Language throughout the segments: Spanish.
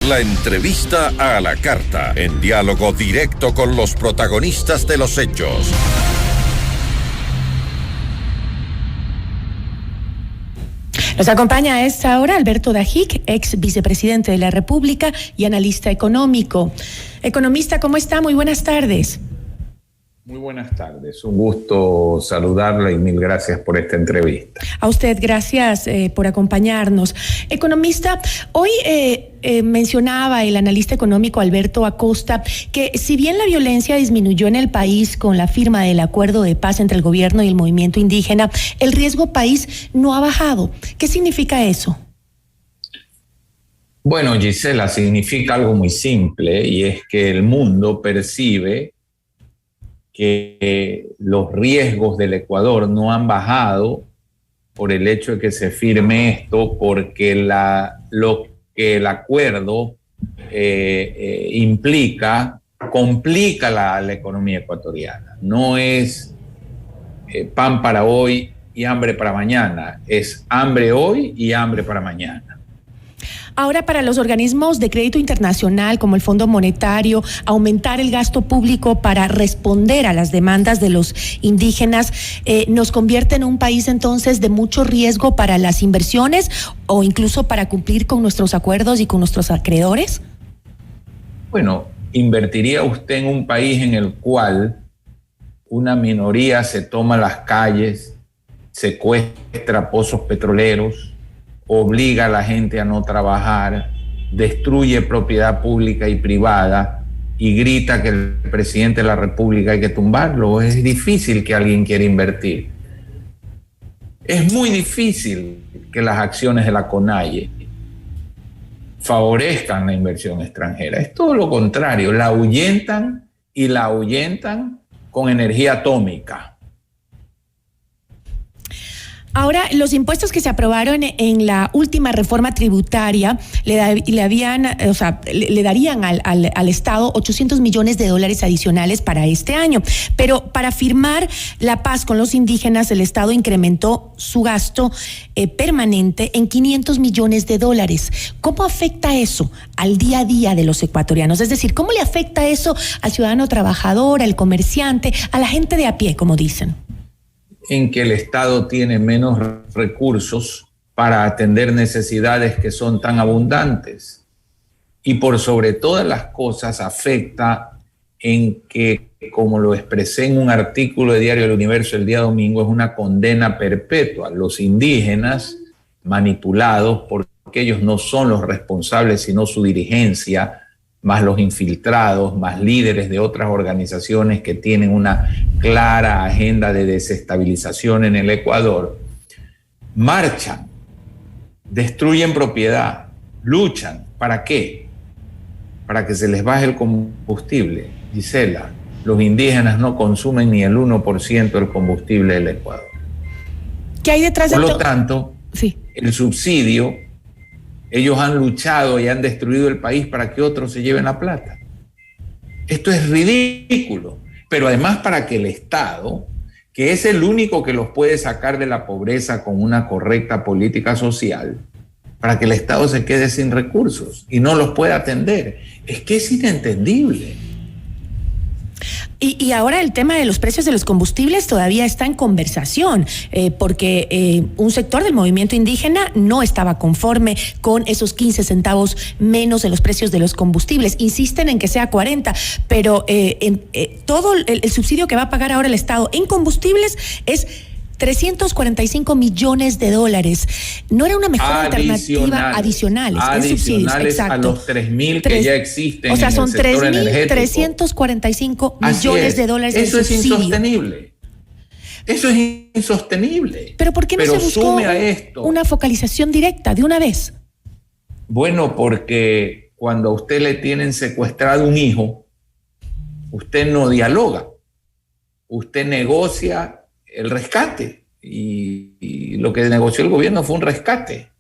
La entrevista a la carta, en diálogo directo con los protagonistas de los hechos. Nos acompaña a esta hora Alberto Dajic, ex vicepresidente de la República y analista económico. Economista, ¿cómo está? Muy buenas tardes. Muy buenas tardes, un gusto saludarla y mil gracias por esta entrevista. A usted, gracias por acompañarnos. Economista, hoy mencionaba el analista económico Alberto Acosta que si bien la violencia disminuyó en el país con la firma del acuerdo de paz entre el gobierno y el movimiento indígena, el riesgo país no ha bajado. ¿Qué significa eso? Bueno, Gisela, significa algo muy simple y es que el mundo percibe que los riesgos del Ecuador no han bajado por el hecho de que se firme esto, porque lo que el acuerdo implica, complica la economía ecuatoriana. No es pan para hoy y hambre para mañana, es hambre hoy y hambre para mañana. Ahora, para los organismos de crédito internacional como el Fondo Monetario, aumentar el gasto público para responder a las demandas de los indígenas nos convierte en un país entonces de mucho riesgo para las inversiones o incluso para cumplir con nuestros acuerdos y con nuestros acreedores. Bueno, ¿invertiría usted en un país en el cual una minoría se toma las calles, secuestra pozos petroleros, obliga a la gente a no trabajar, destruye propiedad pública y privada y grita que el presidente de la República hay que tumbarlo? Es difícil que alguien quiera invertir. Es muy difícil que las acciones de la CONAIE favorezcan la inversión extranjera. Es todo lo contrario, la ahuyentan y la ahuyentan con energía atómica. Ahora, los impuestos que se aprobaron en la última reforma tributaria le darían al Estado 800 millones de dólares adicionales para este año. Pero para firmar la paz con los indígenas, el Estado incrementó su gasto permanente en 500 millones de dólares. ¿Cómo afecta eso al día a día de los ecuatorianos? Es decir, ¿cómo le afecta eso al ciudadano trabajador, al comerciante, a la gente de a pie, como dicen? En que el Estado tiene menos recursos para atender necesidades que son tan abundantes. Y por sobre todas las cosas afecta en que, como lo expresé en un artículo de Diario El Universo el día domingo, es una condena perpetua. Los indígenas manipulados, porque ellos no son los responsables, sino su dirigencia, más los infiltrados, más líderes de otras organizaciones que tienen una clara agenda de desestabilización en el Ecuador, marchan, destruyen propiedad, luchan. ¿Para qué? Para que se les baje el combustible. Gisela, los indígenas no consumen ni el 1% del combustible del Ecuador. ¿Qué hay detrás de todo? Por lo tanto, sí, el subsidio, ellos han luchado y han destruido el país para que otros se lleven la plata. Esto es ridículo. Pero además para que el Estado, que es el único que los puede sacar de la pobreza con una correcta política social, para que el Estado se quede sin recursos y no los pueda atender. Es que es inentendible. Y ahora el tema de los precios de los combustibles todavía está en conversación, porque un sector del movimiento indígena no estaba conforme con esos 15 centavos menos de los precios de los combustibles. Insisten en que sea 40, pero todo el subsidio que va a pagar ahora el Estado en combustibles es 345 millones de dólares. ¿No era una mejor alternativa adicionales a los 3.000 que ya existen? O sea, son 3.345 millones de dólares. Eso es insostenible. Eso es insostenible. Pero ¿por qué no se buscó una focalización directa de una vez? Bueno, porque cuando a usted le tienen secuestrado un hijo, usted no dialoga. Usted negocia el rescate, y lo que negoció el gobierno fue un rescate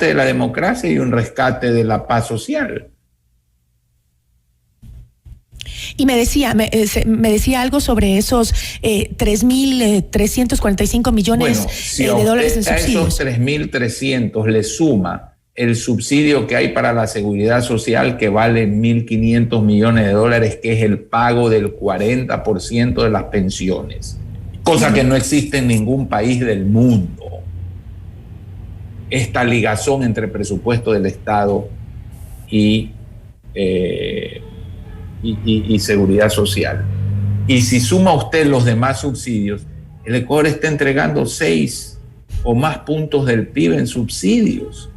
de la democracia y un rescate de la paz social. Y me decía algo sobre esos 3.345 millones de dólares en subsidios. A esos 3.300 le suma el subsidio que hay para la seguridad social, que vale 1.500 millones de dólares, que es el pago del 40% de las pensiones, cosa que no existe en ningún país del mundo. Esta ligazón entre presupuesto del Estado y seguridad social. Y si suma usted los demás subsidios, el Ecuador está entregando 6 o más puntos del PIB en subsidios.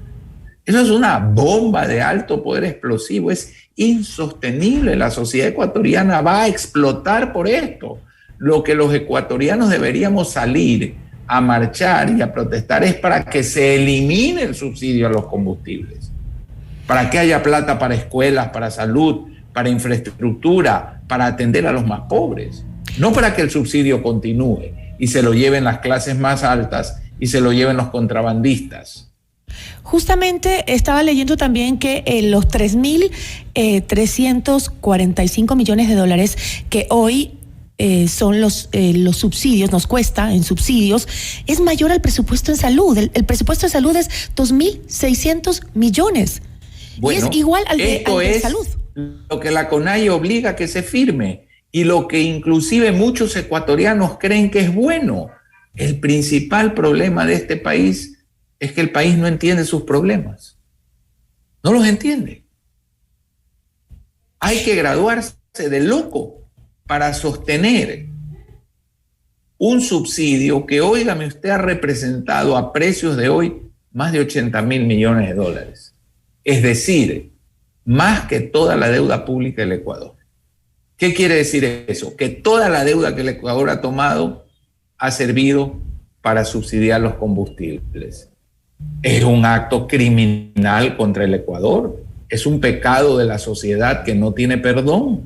Eso es una bomba de alto poder explosivo, es insostenible. La sociedad ecuatoriana va a explotar por esto. Lo que los ecuatorianos deberíamos salir a marchar y a protestar es para que se elimine el subsidio a los combustibles, para que haya plata para escuelas, para salud, para infraestructura, para atender a los más pobres. No para que el subsidio continúe y se lo lleven las clases más altas y se lo lleven los contrabandistas. Justamente estaba leyendo también que los 3.345 millones de dólares que hoy son los subsidios, nos cuesta en subsidios, es mayor al presupuesto en salud. El presupuesto de salud es 2.600 millones. Bueno, y es igual al de salud. Lo que la CONAIE obliga a que se firme y lo que inclusive muchos ecuatorianos creen que es bueno. El principal problema de este país es que el país no entiende sus problemas. No los entiende. Hay que graduarse de loco para sostener un subsidio que, óigame usted, ha representado a precios de hoy más de 80.000 millones de dólares. Es decir, más que toda la deuda pública del Ecuador. ¿Qué quiere decir eso? Que toda la deuda que el Ecuador ha tomado ha servido para subsidiar los combustibles. Es un acto criminal contra el Ecuador. Es un pecado de la sociedad que no tiene perdón.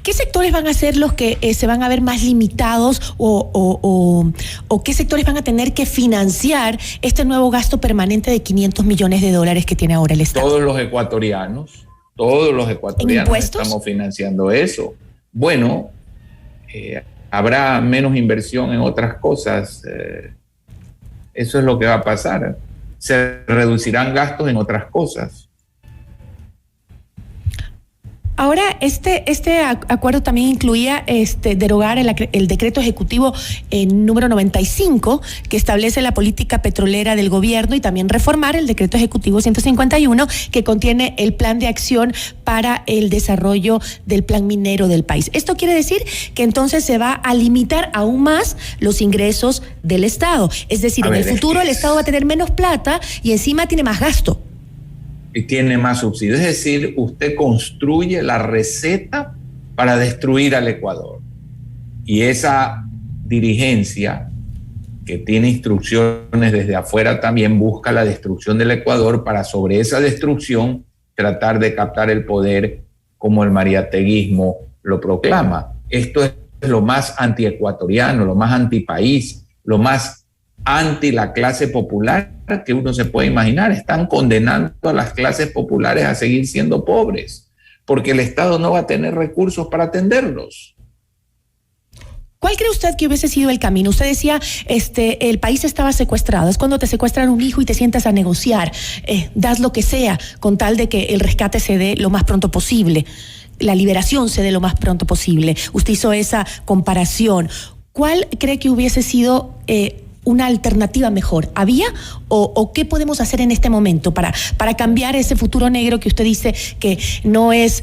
¿Qué sectores van a ser los que se van a ver más limitados o qué sectores van a tener que financiar este nuevo gasto permanente de 500 millones de dólares que tiene ahora el Estado? Todos los ecuatorianos estamos financiando eso. Bueno, habrá menos inversión en otras cosas. Eso es lo que va a pasar. Se reducirán gastos en otras cosas. Ahora, este acuerdo también incluía derogar el decreto ejecutivo número 95, que establece la política petrolera del gobierno, y también reformar el decreto ejecutivo 151, que contiene el plan de acción para el desarrollo del plan minero del país. Esto quiere decir que entonces se va a limitar aún más los ingresos del Estado. Es decir, en el futuro el Estado va a tener menos plata y encima tiene más gasto. Y tiene más subsidios. Es decir, usted construye la receta para destruir al Ecuador. Y esa dirigencia, que tiene instrucciones desde afuera, también busca la destrucción del Ecuador para, sobre esa destrucción, tratar de captar el poder como el mariateguismo lo proclama. Esto es lo más antiecuatoriano, lo más antipaís, lo más anti la clase popular que uno se puede imaginar. Están condenando a las clases populares a seguir siendo pobres, porque el Estado no va a tener recursos para atenderlos. ¿Cuál cree usted que hubiese sido el camino? Usted decía, el país estaba secuestrado. Es cuando te secuestran un hijo y te sientas a negociar, das lo que sea con tal de que el rescate se dé lo más pronto posible, la liberación se dé lo más pronto posible. Usted hizo esa comparación. ¿Cuál cree que hubiese sido una alternativa mejor? ¿Había o qué podemos hacer en este momento para cambiar ese futuro negro que usted dice que no es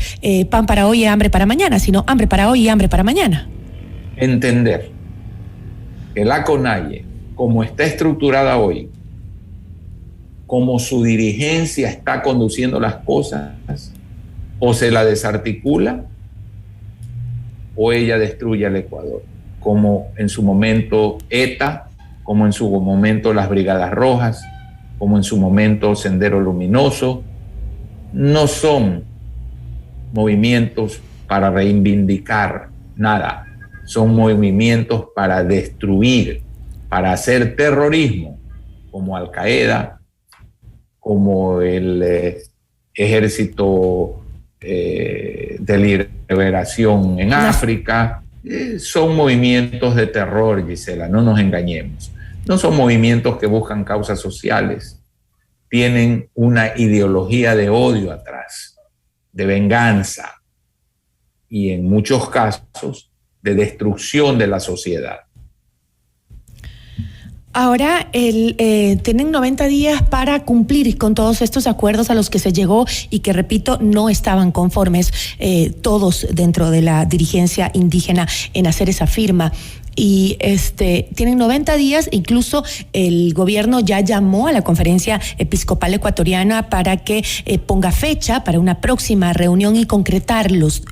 pan para hoy y hambre para mañana, sino hambre para hoy y hambre para mañana? Entender que la CONAIE, como está estructurada hoy, como su dirigencia está conduciendo las cosas, o se la desarticula o ella destruye al Ecuador, como en su momento ETA, como en su momento las Brigadas Rojas, como en su momento Sendero Luminoso. No son movimientos para reivindicar nada, son movimientos para destruir, para hacer terrorismo, como Al Qaeda, como el Ejército de Liberación en África. Son movimientos de terror, Gisela, no nos engañemos. No son movimientos que buscan causas sociales, tienen una ideología de odio atrás, de venganza y en muchos casos de destrucción de la sociedad. Ahora tienen 90 días para cumplir con todos estos acuerdos a los que se llegó y que, repito, no estaban conformes todos dentro de la dirigencia indígena en hacer esa firma. Y tienen 90 días, incluso el gobierno ya llamó a la Conferencia Episcopal Ecuatoriana para que ponga fecha para una próxima reunión y concretar los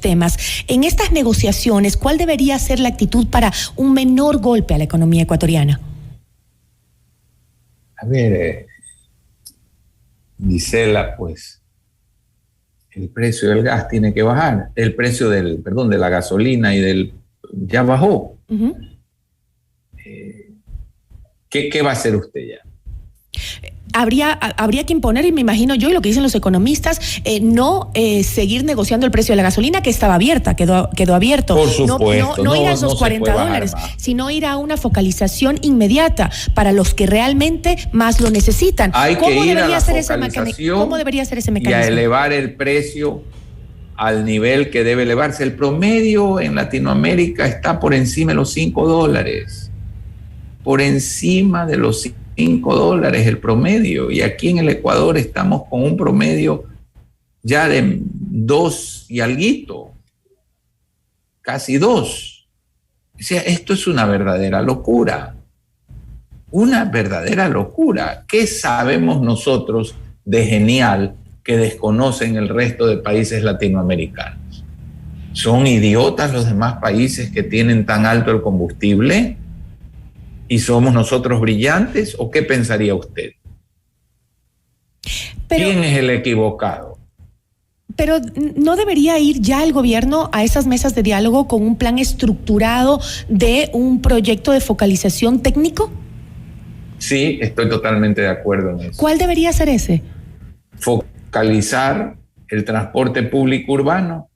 temas. En estas negociaciones, ¿cuál debería ser la actitud para un menor golpe a la economía ecuatoriana? A ver, Gisela, pues el precio del gas tiene que bajar, el precio de la gasolina ya bajó. Uh-huh. ¿Qué va a hacer usted ya? Habría que imponer, y me imagino yo, y lo que dicen los economistas, no seguir negociando el precio de la gasolina, que estaba abierta, quedó abierto. Por supuesto. No ir a esos $40, sino ir a una focalización inmediata para los que realmente más lo necesitan. Hay que ir a la focalización. ¿Cómo debería ser ese mecanismo? Y a elevar el precio al nivel que debe elevarse. El promedio en Latinoamérica está por encima de los $5. Por encima de los $5 el promedio. Y aquí en el Ecuador estamos con un promedio ya de 2 y alguito. Casi 2. O sea, esto es una verdadera locura. Una verdadera locura. ¿Qué sabemos nosotros de genial que desconocen el resto de países latinoamericanos? ¿Son idiotas los demás países que tienen tan alto el combustible? ¿Y somos nosotros brillantes? ¿O qué pensaría usted? ¿Quién es el equivocado? Pero ¿no debería ir ya el gobierno a esas mesas de diálogo con un plan estructurado de un proyecto de focalización técnico? Sí, estoy totalmente de acuerdo en eso. ¿Cuál debería ser ese? Focalizar el transporte público urbano,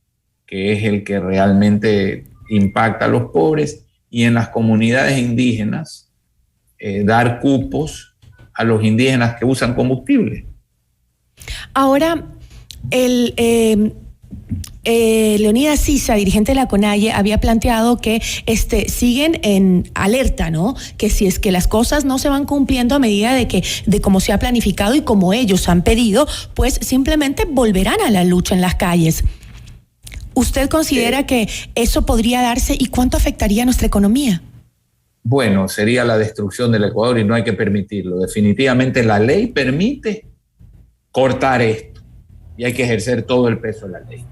que es el que realmente impacta a los pobres, y en las comunidades indígenas dar cupos a los indígenas que usan combustible. Ahora, Leonidas Sisa, dirigente de la CONAIE, había planteado que siguen en alerta, ¿no? Que si es que las cosas no se van cumpliendo a medida de cómo se ha planificado y como ellos han pedido, pues simplemente volverán a la lucha en las calles. ¿Usted considera que eso podría darse y cuánto afectaría a nuestra economía? Bueno, sería la destrucción del Ecuador y no hay que permitirlo. Definitivamente la ley permite cortar esto y hay que ejercer todo el peso de la ley.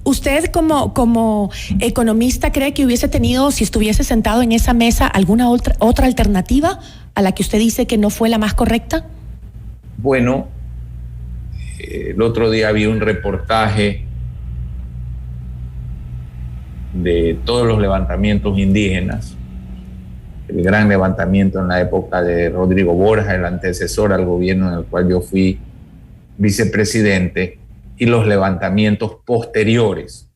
¿Usted como economista cree que hubiese tenido, si estuviese sentado en esa mesa, alguna otra alternativa a la que usted dice que no fue la más correcta? Bueno, el otro día vi un reportaje de todos los levantamientos indígenas, el gran levantamiento en la época de Rodrigo Borja, el antecesor al gobierno en el cual yo fui vicepresidente, y los levantamientos posteriores.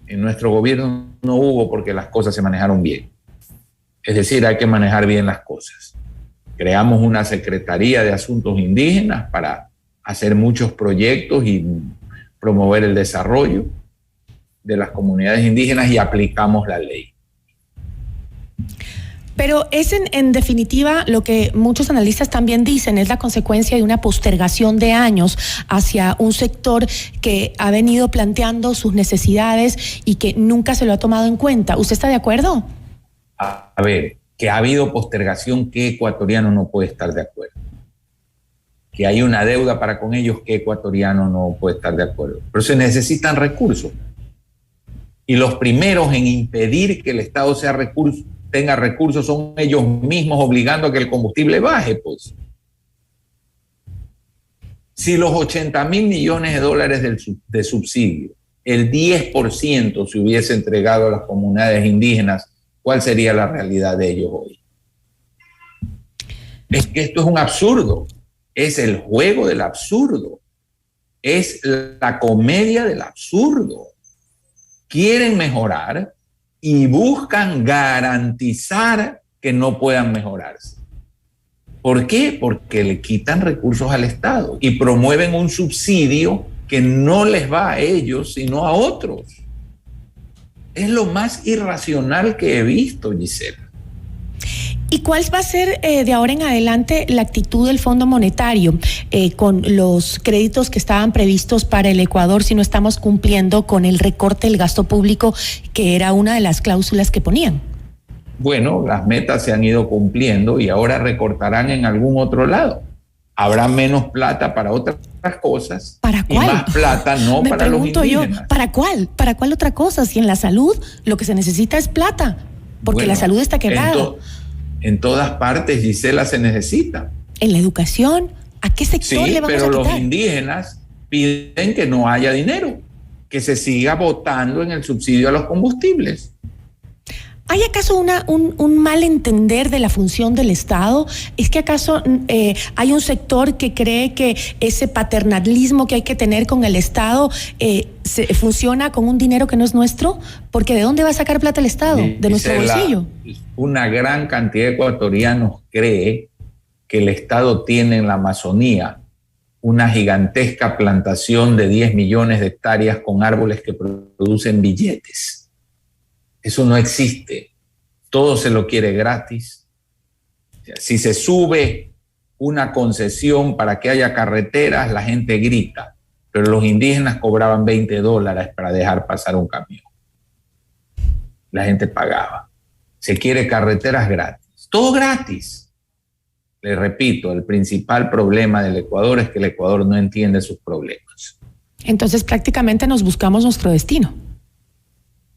En nuestro gobierno no hubo porque las cosas se manejaron bien. Es decir, hay que manejar bien las cosas. Creamos una Secretaría de Asuntos Indígenas para hacer muchos proyectos y promover el desarrollo de las comunidades indígenas y aplicamos la ley. Pero es en definitiva lo que muchos analistas también dicen, es la consecuencia de una postergación de años hacia un sector que ha venido planteando sus necesidades y que nunca se lo ha tomado en cuenta. ¿Usted está de acuerdo? A ver, que ha habido postergación, ¿qué ecuatoriano no puede estar de acuerdo? Que hay una deuda para con ellos, ¿qué ecuatoriano no puede estar de acuerdo? Pero se necesitan recursos. Y los primeros en impedir que el Estado tenga recursos son ellos mismos, obligando a que el combustible baje, pues. Si los 80.000 millones de dólares de subsidio, el 10% se hubiese entregado a las comunidades indígenas, ¿cuál sería la realidad de ellos hoy? Es que esto es un absurdo, es el juego del absurdo, es la comedia del absurdo. Quieren mejorar y buscan garantizar que no puedan mejorarse. ¿Por qué? Porque le quitan recursos al Estado y promueven un subsidio que no les va a ellos, sino a otros. Es lo más irracional que he visto, Gisela. ¿Y cuál va a ser de ahora en adelante la actitud del Fondo Monetario con los créditos que estaban previstos para el Ecuador si no estamos cumpliendo con el recorte del gasto público, que era una de las cláusulas que ponían? Bueno, las metas se han ido cumpliendo y ahora recortarán en algún otro lado. Habrá menos plata para otras cosas. ¿Para cuál? Y más plata no Me para los indígenas. yo, ¿para cuál? ¿Para cuál otra cosa? Si en la salud lo que se necesita es plata, porque Bueno, la salud está quebrada. En todas partes, Gisela, se necesita. En la educación, ¿a qué sector le vamos a quitar? Pero los indígenas piden que no haya dinero, que se siga votando en el subsidio a los combustibles. ¿Hay acaso un mal entender de la función del Estado? ¿Es que acaso hay un sector que cree que ese paternalismo que hay que tener con el Estado funciona con un dinero que no es nuestro? Porque ¿de dónde va a sacar plata el Estado? ¿De nuestro bolsillo? Una gran cantidad de ecuatorianos cree que el Estado tiene en la Amazonía una gigantesca plantación de 10 millones de hectáreas con árboles que producen billetes. Eso no existe. Todo se lo quiere gratis. Si se sube una concesión para que haya carreteras, la gente grita. Pero los indígenas cobraban $20 para dejar pasar un camión. La gente pagaba. Se quiere carreteras gratis. Todo gratis. Les repito, el principal problema del Ecuador es que el Ecuador no entiende sus problemas. Entonces prácticamente nos buscamos nuestro destino.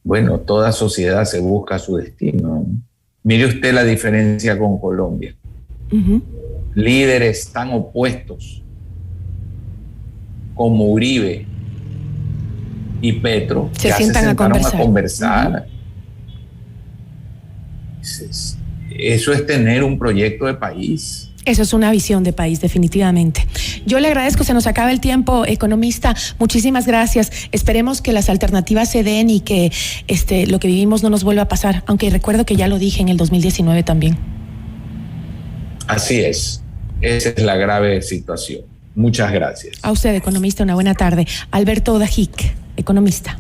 Bueno, toda sociedad se busca su destino. Mire usted la diferencia con Colombia. Líderes tan opuestos como Uribe y Petro se sientan a conversar. Eso es tener un proyecto de país. Eso es una visión de país, definitivamente. Yo le agradezco, se nos acaba el tiempo, economista. Muchísimas gracias. Esperemos que las alternativas se den y que lo que vivimos no nos vuelva a pasar, aunque recuerdo que ya lo dije en el 2019 también. Así es. Esa es la grave situación. Muchas gracias. A usted, economista, una buena tarde. Alberto Dajic, economista.